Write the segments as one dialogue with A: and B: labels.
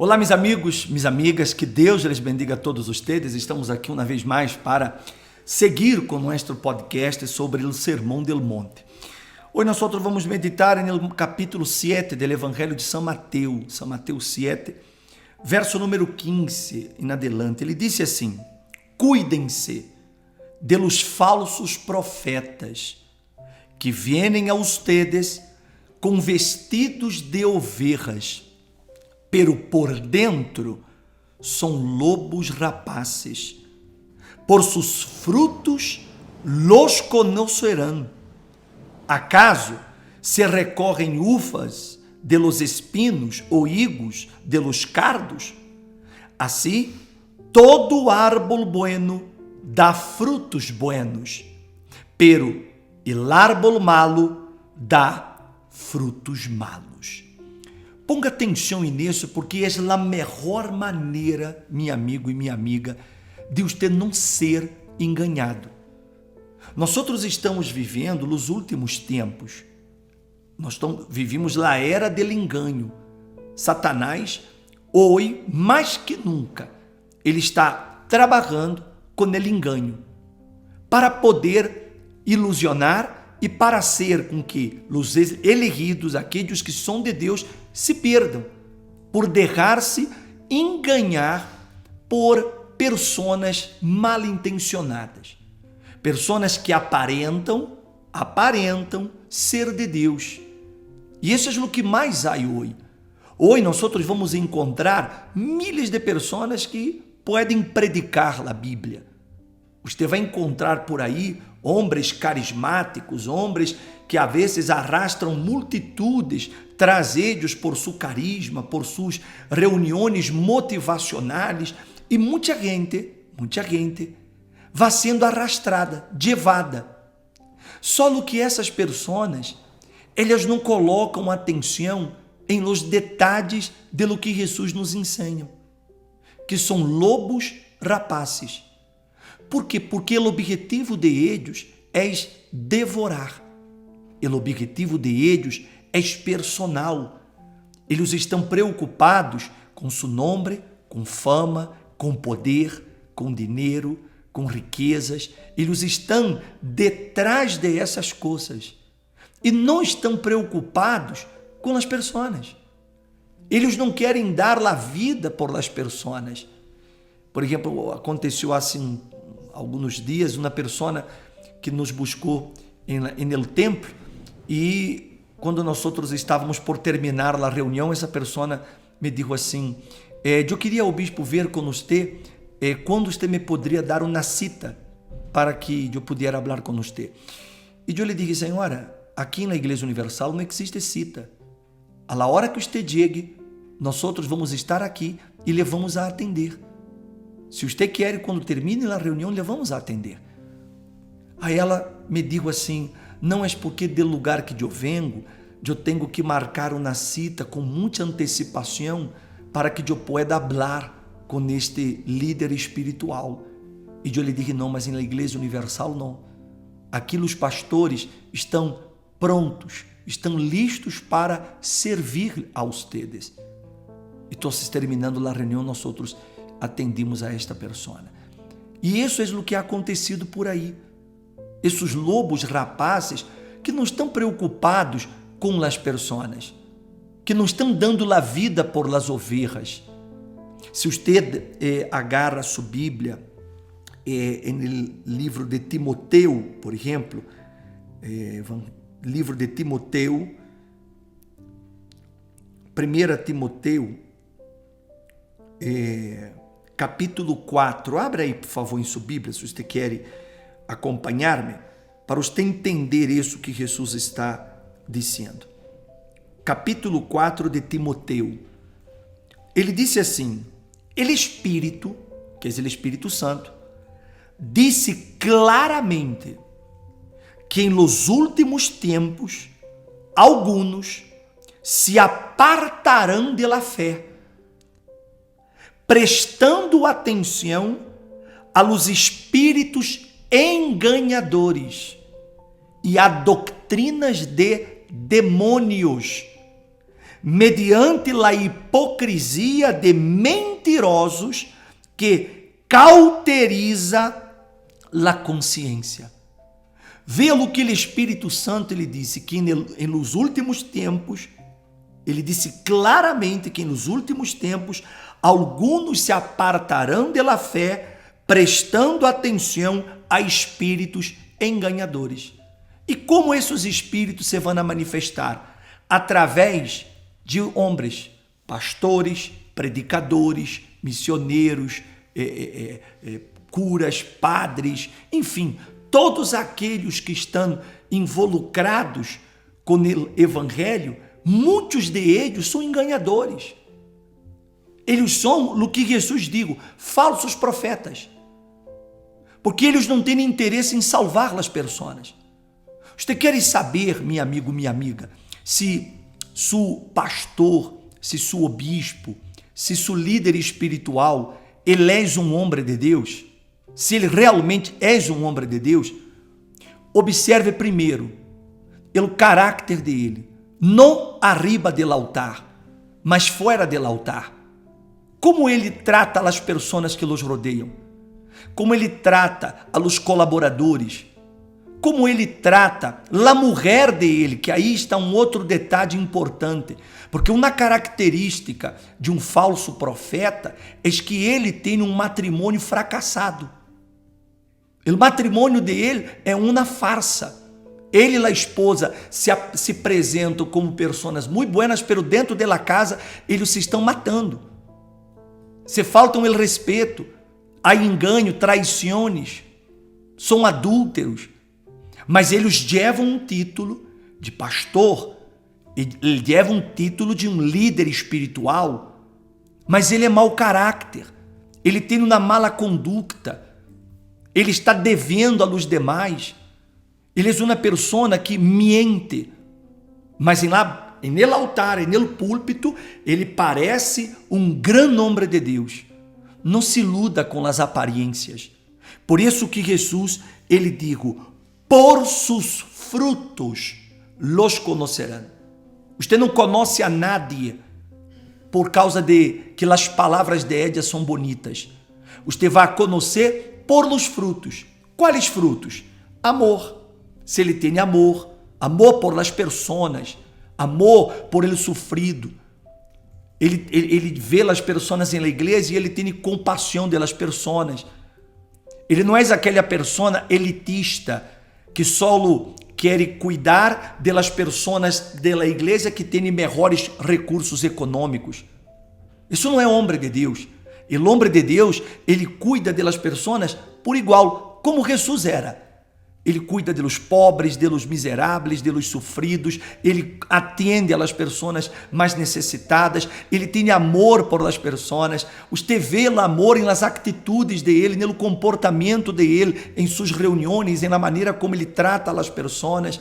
A: Olá, meus amigos, minhas amigas, que Deus les bendiga a todos ustedes. Estamos aqui uma vez mais para seguir com nosso podcast sobre o Sermão del Monte. Hoje nós vamos meditar no capítulo 7 do Evangelho de São Mateus 7, verso número 15 em adelante. Ele disse assim: cuidem-se de los falsos profetas que vêm a ustedes com vestidos de ovelhas, pero por dentro são lobos rapaces. Por sus frutos los conocerán. ¿Acaso se recorrem uvas de los espinos ou higos de los cardos? Assim, todo árbol bueno dá frutos buenos, pero el árbol malo dá frutos malos. Ponga atenção nisso, porque é a melhor maneira, meu amigo e minha amiga, de você não ser enganado. Nós estamos vivendo nos últimos tempos. Vivimos a era do engano. Satanás, hoje, mais que nunca, ele está trabalhando com o engano para poder ilusionar e para ser com que os elegidos, aqueles que são de Deus, se perdam por deixar-se enganar por pessoas mal intencionadas, pessoas que aparentam ser de Deus. E isso é o que mais há hoje. Hoje nós vamos encontrar milhares de pessoas que podem predicar a Bíblia. Você vai encontrar por aí homens carismáticos, homens que a vezes arrastram multitudes, trazidos por seu carisma, por suas reuniões motivacionais, e muita gente vai sendo arrastrada, levada. Só que essas pessoas, elas não colocam atenção em los detalhes de lo que Jesus nos ensina, que são lobos rapaces. Por quê? Porque o objetivo de eles é devorar. O objetivo de eles é personal. Eles estão preocupados com seu nome, com fama, com poder, com dinheiro, com riquezas. Eles estão detrás dessas coisas e não estão preocupados com as pessoas. Eles não querem dar a vida por las pessoas. Por exemplo, aconteceu assim alguns dias uma pessoa que nos buscou em el templo, e quando nós estávamos por terminar a reunião, essa pessoa me disse assim: eu queria, o bispo, ver com você quando você me poderia dar uma cita para que eu pudesse falar com você. E eu lhe disse: senhora, aqui na Igreja Universal não existe cita. A la hora que você chegue, nós vamos estar aqui e lhe vamos a atender. Se você quer, quando termine a reunião, lhe vamos a atender. Aí ela me disse assim: não é porque do lugar que eu venho, eu tenho que marcar uma cita com muita antecipação para que eu pueda falar com este líder espiritual. E eu lhe disse: não, mas na Igreja Universal não. Aqui os pastores estão prontos, estão listos para servir a ustedes. Então, terminando a reunião, nós atendimos a esta pessoa. E isso é o que ha acontecido por aí. Esses lobos rapazes que não estão preocupados com as pessoas, que não estão dando a vida por las ovelhas. Se você agarra sua Bíblia no livro de Timoteu, por exemplo, livro de Timoteu, 1 Timoteu, capítulo 4, abra aí por favor em sua Bíblia, se você quer acompanhar-me, para você entender isso que Jesus está dizendo. Capítulo 4 de Timoteu, ele disse assim: el Espírito, que é o Espírito Santo, disse claramente que em los últimos tempos alguns se apartarão de la fé, prestando atenção a los espíritos enganadores e a doutrinas de demônios, mediante la hipocrisia de mentirosos que cauteriza la consciência. Vê-lo que o Espírito Santo ele disse que nos últimos tempos, ele disse claramente que nos últimos tempos alguns se apartarão da fé, prestando atenção a espíritos enganadores. E como esses espíritos se vão a manifestar? Através de homens, pastores, predicadores, missioneiros, curas, padres, enfim, todos aqueles que estão involucrados com o evangelho, muitos de eles são enganadores. Eles são, o que Jesus digo, falsos profetas. Porque eles não têm interesse em salvar as pessoas. Você quer saber, meu amigo, minha amiga, se seu pastor, se seu bispo, se seu líder espiritual, ele é um homem de Deus? Se ele realmente é um homem de Deus? Observe primeiro o caráter dele, não arriba do altar, mas fora do altar. Como ele trata as pessoas que os rodeiam, como ele trata a los colaboradores, como ele trata a mulher dele, que aí está um outro detalhe importante, porque uma característica de um falso profeta é que ele tem um matrimônio fracassado. O matrimônio dele é uma farsa. Ele e a esposa se apresentam como pessoas muito buenas, pero dentro da casa eles se estão matando. Se faltam o respeito, há engano, traições, são adúlteros. Mas eles levam um título de pastor, ele leva um título de um líder espiritual, mas ele é mau caráter, ele tem uma mala conduta, ele está devendo aos demais, ele é uma pessoa que miente, mas no altar, no púlpito, ele parece um grande homem de Deus. Não se iluda com as aparências. Por isso que Jesus, ele digo, por sus frutos los conocerão. Você não conhece a nadie por causa de que as palavras de Édia são bonitas. Você vai conhecer por los frutos. Quais frutos? Amor. Se ele tem amor, amor por las pessoas, amor por ele sofrido. Ele vê as pessoas na igreja e ele tem compaixão delas pessoas. Ele não é aquela pessoa elitista que só quer cuidar das pessoas da igreja que têm melhores recursos econômicos. Isso não é homem de Deus. O homem de Deus, ele cuida das pessoas por igual, como Jesus era. Ele cuida dos pobres, dos miseráveis, dos sofridos, ele atende às pessoas mais necessitadas, ele tem amor por as pessoas. Você vê o amor nas atitudes dele, no comportamento dele, em suas reuniões, na maneira como ele trata as pessoas,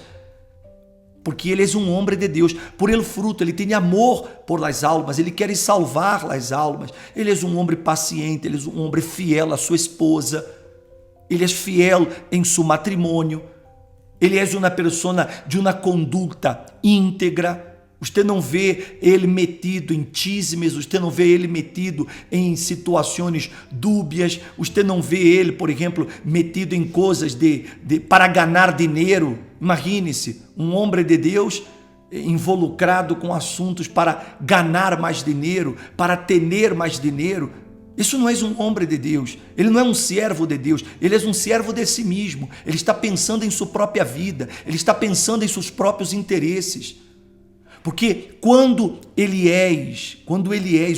A: porque ele é um homem de Deus. Por ele fruto, ele tem amor por as almas, ele quer salvar as almas. Ele é um homem paciente, ele é um homem fiel à sua esposa. Ele é fiel em seu matrimônio. Ele é uma pessoa de uma conduta íntegra. Você não vê ele metido em chismes, você não vê ele metido em situações dúbias, você não vê ele, por exemplo, metido em coisas para ganhar dinheiro. Imagine-se, um homem de Deus involucrado com assuntos para ganhar mais dinheiro, para ter mais dinheiro. Isso não é um homem de Deus, ele não é um servo de Deus, ele é um servo de si mesmo, ele está pensando em sua própria vida, ele está pensando em seus próprios interesses. Porque quando ele é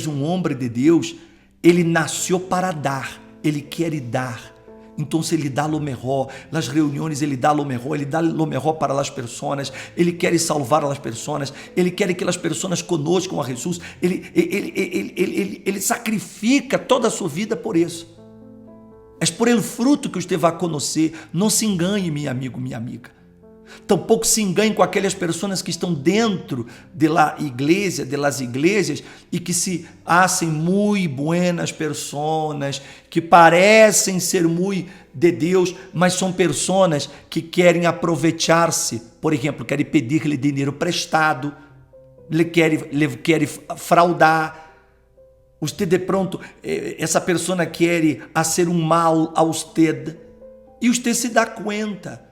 A: um homem de Deus, ele nasceu para dar, ele quer dar. Então ele dá o melhor, nas reuniões ele dá o melhor para as pessoas, ele quer salvar as pessoas, ele quer que as pessoas conozcam a Jesus, ele sacrifica toda a sua vida por isso. É por ele fruto que você vai conhecer. Não se engane, meu amigo, minha amiga. Tampouco se engane com aquelas pessoas que estão dentro das igrejas e que se hacen muito buenas pessoas, que parecem ser muito de Deus, mas são pessoas que querem aproveitar-se. Por exemplo, querem pedir-lhe dinheiro prestado. le quer fraudar. Usted de pronto, essa pessoa quer fazer um mal a usted e usted se dá conta.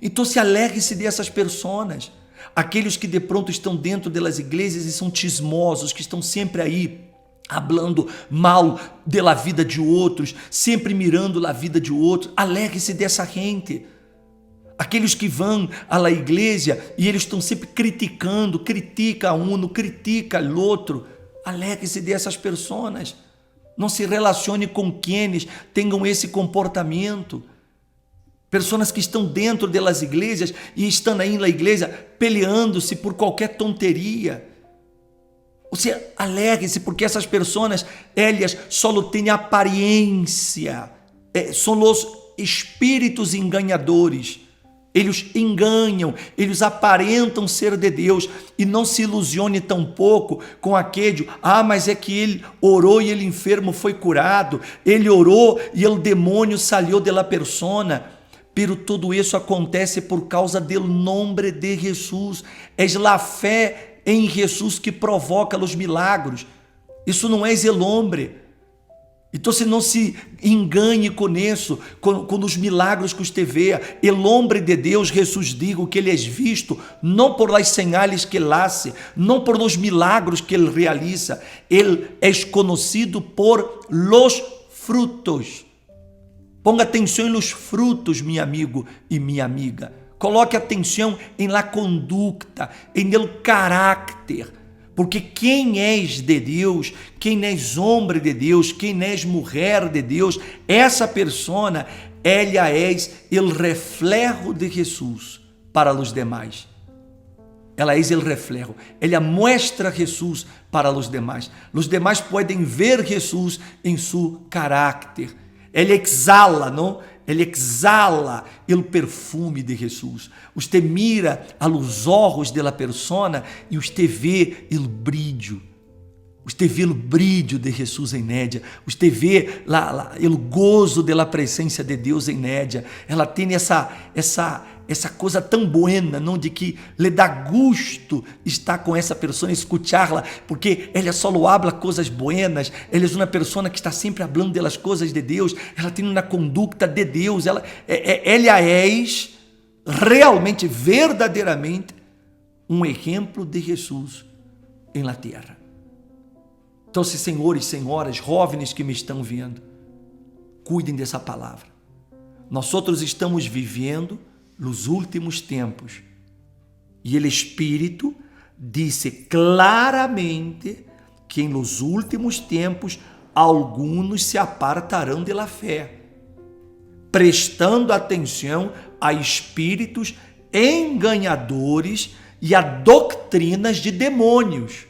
A: Então se alegre-se dessas pessoas, aqueles que de pronto estão dentro das igrejas e são chismosos, que estão sempre aí hablando mal da vida de outros, sempre mirando a vida de outros. Alegre-se dessa gente. Aqueles que vão à igreja e eles estão sempre criticando, critica um, critica o outro. Alegre-se dessas pessoas. Não se relacione com quienes tenham esse comportamento. Pessoas que estão dentro das igrejas e estão aí na igreja peleando-se por qualquer tonteria. Você alegre-se porque essas pessoas, elas só têm aparência, são os espíritos enganadores. Eles enganam, eles aparentam ser de Deus e não se ilusione tampouco com aquele, mas é que ele orou e ele enfermo foi curado, ele orou e o demônio saiu da persona. Pero tudo isso acontece por causa do nome de Jesus. É a fé em Jesus que provoca os milagros. Isso não é o homem. Então, se não se engane com isso, com os milagres que você vê. O homem de Deus, Jesus digo que ele é visto não por las señales que ele hace, não por los milagros que ele realiza. Ele é conhecido por los frutos. Ponga atenção nos frutos, meu amigo e minha amiga. Coloque atenção em la conducta, em el caráter. Porque quem és de Deus, quem és homem de Deus, quem és mulher de Deus, essa persona, ela és o reflejo de Jesus para os demais. Ela é o reflejo, ela mostra Jesus para os demais. Os demais podem ver Jesus em seu caráter. Ele exala, não? Ele exala o perfume de Jesus. Você mira a los ojos de la persona e você vê o brilho. Você vê o brilho de Jesus em Nédia. Você vê o gozo da presença de Deus em Nédia. Ela tem essa coisa tão buena, não, de que lhe dá gusto estar com essa pessoa, escuchá-la, porque ela só habla coisas buenas. Ela é uma pessoa que está sempre falando das coisas de Deus. Ela tem uma conduta de Deus. Ela é realmente, verdadeiramente, um exemplo de Jesus em la terra. Então, senhores, senhoras, jovens que me estão vendo, cuidem dessa palavra. Nós outros estamos vivendo nos últimos tempos. E o Espírito disse claramente que em los últimos tempos alguns se apartarão da fé, prestando atenção a espíritos enganadores e a doutrinas de demônios.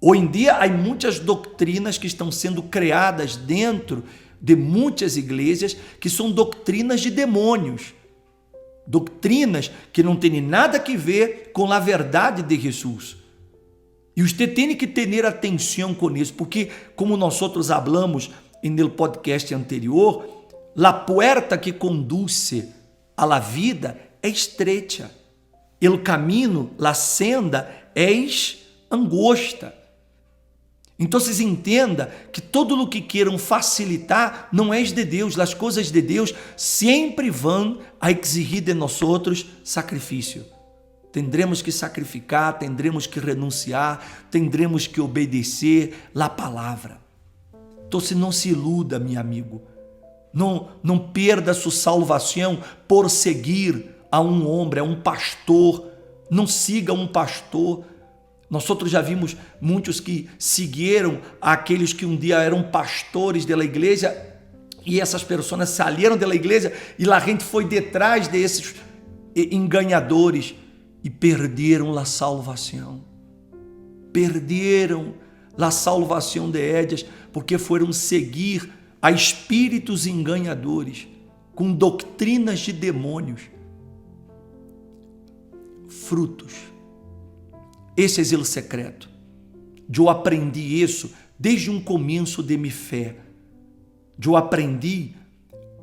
A: Hoje em dia há muitas doutrinas que estão sendo criadas dentro de muitas igrejas que são doutrinas de demônios. Doutrinas que não têm nada a ver com a verdade de Jesus. E você tem que ter atenção com isso, porque como nós outros hablamos no podcast anterior, a porta que conduz a la vida é estreita. O caminho, a senda é angosta. Então, vocês entendam que todo o que queiram facilitar não é de Deus. As coisas de Deus sempre vão a exigir de nós outros sacrifício. Tendremos que sacrificar, tendremos que renunciar, tendremos que obedecer a palavra. Então, se não se iluda, meu amigo. Não perda sua salvação por seguir a um homem, a um pastor. Não siga um pastor. Nós outros já vimos muitos que seguiram aqueles que um dia eram pastores da igreja e essas pessoas saíram da igreja e a gente foi detrás desses enganadores e perderam a salvação. Perderam a salvação de elas porque foram seguir a espíritos enganadores com doutrinas de demônios. Frutos. Esse é o secreto. Eu aprendi isso desde um começo de minha fé. Eu aprendi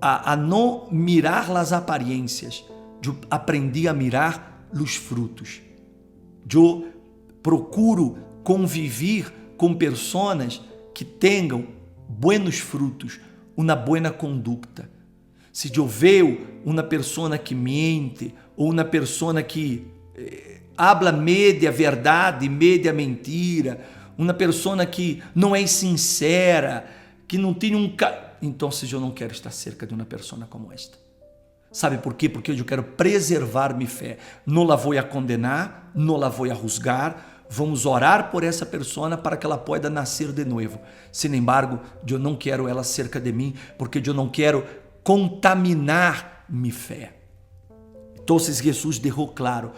A: a não mirar as aparências. Eu aprendi a mirar os frutos. Eu procuro convivir com pessoas que tenham buenos frutos, uma boa conduta. Se eu vejo uma pessoa que mente ou uma pessoa que habla media verdade, media mentira, uma pessoa que não é sincera, que não tem então eu não quero estar cerca de uma pessoa como esta. Sabe por quê? Porque eu quero preservar minha fé. Não la vou a condenar, não la vou a juzgar. Vamos orar por essa pessoa para que ela possa nascer de novo. Sin embargo, eu não quero ela cerca de mim, porque eu não quero contaminar minha fé. Então, Jesus deixou claro: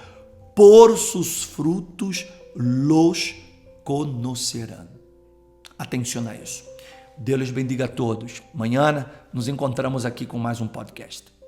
A: por sus frutos los conocerão. Atenção a isso. Deus bendiga a todos. Amanhã nos encontramos aqui com mais um podcast.